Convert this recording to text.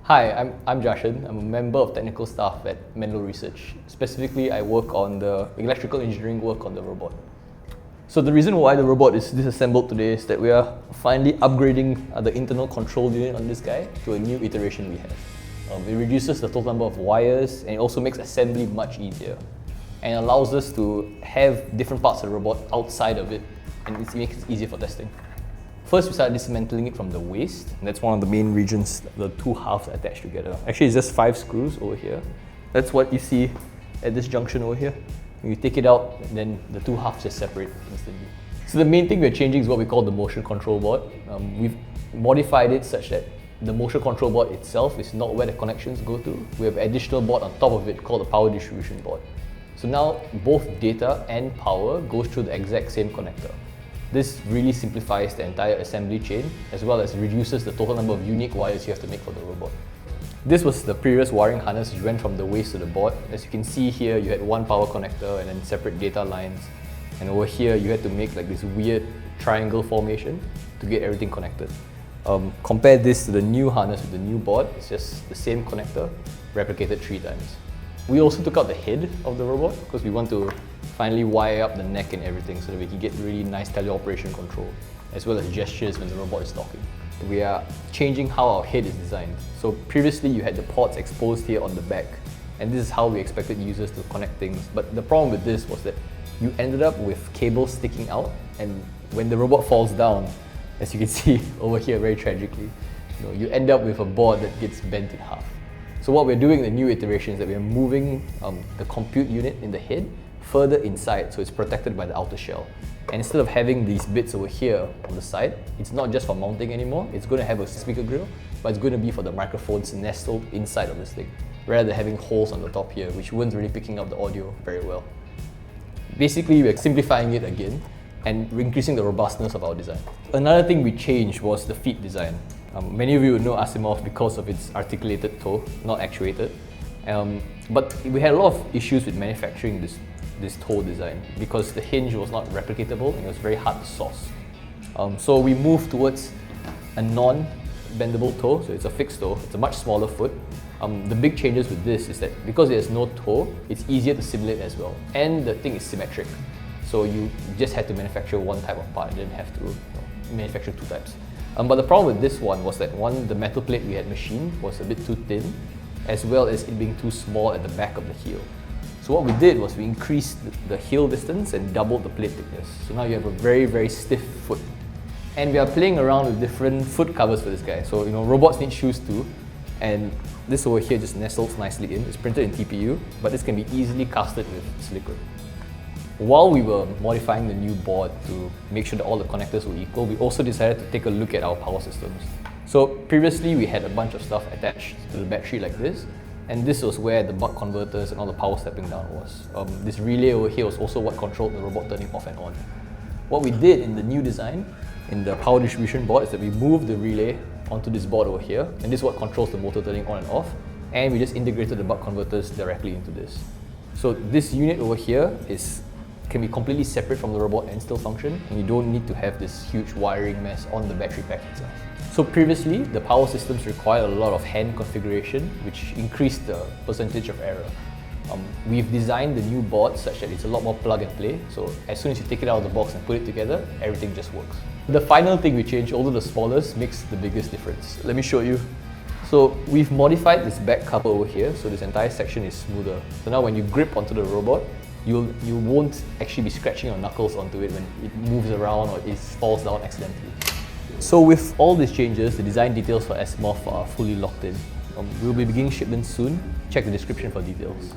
Hi, I'm Jasshan. I'm a member of technical staff at Menlo Research. Specifically, I work on the electrical engineering work on the robot. So the reason why the robot is disassembled today is that we are finally upgrading the internal control unit on this guy to a new iteration we have. It reduces the total number of wires and it also makes assembly much easier and allows us to have different parts of the robot outside of it, and it makes it easier for testing. First, we started dismantling it from the waist. And that's one of the main regions, the two halves attached together. Actually, it's just 5 screws over here. That's what you see at this junction over here. When you take it out, then the two halves just separate instantly. So the main thing we're changing is what we call the motion control board. We've modified it such that the motion control board itself is not where the connections go to. We have an additional board on top of it called the power distribution board. So now both data and power goes through the exact same connector. This really simplifies the entire assembly chain as well as reduces the total number of unique wires you have to make for the robot. This was the previous wiring harness which went from the waist to the board. As you can see here, you had one power connector and then separate data lines. And over here, you had to make like this weird triangle formation to get everything connected. Compare this to the new harness with the new board. It's just the same connector, replicated 3 times. We also took out the head of the robot because we want to finally wire up the neck and everything so that we can get really nice teleoperation control as well as gestures when the robot is talking. We are changing how our head is designed. So previously you had the ports exposed here on the back, and this is how we expected users to connect things. But the problem with this was that you ended up with cables sticking out, and when the robot falls down, as you can see over here very tragically, you end up with a board that gets bent in half. So what we're doing in the new iteration is that we're moving the compute unit in the head further inside, so it's protected by the outer shell. And instead of having these bits over here on the side, it's not just for mounting anymore. It's going to have a speaker grill, but it's going to be for the microphones nestled inside of this thing, rather than having holes on the top here, which weren't really picking up the audio very well. Basically, we're simplifying it again and increasing the robustness of our design. Another thing we changed was the feet design. Many of you would know Asimov because of its articulated toe, not actuated. But we had a lot of issues with manufacturing this toe design because the hinge was not replicatable and it was very hard to source. So we moved towards a non-bendable toe, so it's a fixed toe. It's a much smaller foot. The big changes with this is that because there's no toe, it's easier to simulate as well. And the thing is symmetric. So you just had to manufacture one type of part, you didn't have to manufacture 2 types. But the problem with this one was that the metal plate we had machined was a bit too thin, as well as it being too small at the back of the heel. So what we did was we increased the heel distance and doubled the plate thickness. So now you have a very, very stiff foot. And we are playing around with different foot covers for this guy. So robots need shoes too. And this over here just nestles nicely in. It's printed in TPU, but this can be easily casted with silicone. While we were modifying the new board to make sure that all the connectors were equal, we also decided to take a look at our power systems. So previously we had a bunch of stuff attached to the battery like this, and this was where the buck converters and all the power stepping down was. This relay over here was also what controlled the robot turning off and on. What we did in the new design, in the power distribution board, is that we moved the relay onto this board over here, and this is what controls the motor turning on and off, and we just integrated the buck converters directly into this. So this unit over here can be completely separate from the robot and still function, and you don't need to have this huge wiring mess on the battery pack itself. So previously, the power systems required a lot of hand configuration, which increased the percentage of error. We've designed the new board such that it's a lot more plug and play, so as soon as you take it out of the box and put it together, everything just works. The final thing we changed, although the smallest, makes the biggest difference. Let me show you. So we've modified this back cover over here, so this entire section is smoother. So now when you grip onto the robot, you won't actually be scratching your knuckles onto it when it moves around or it falls down accidentally. So with all these changes, the design details for Asimov are fully locked in. We'll be beginning shipment soon. Check the description for details.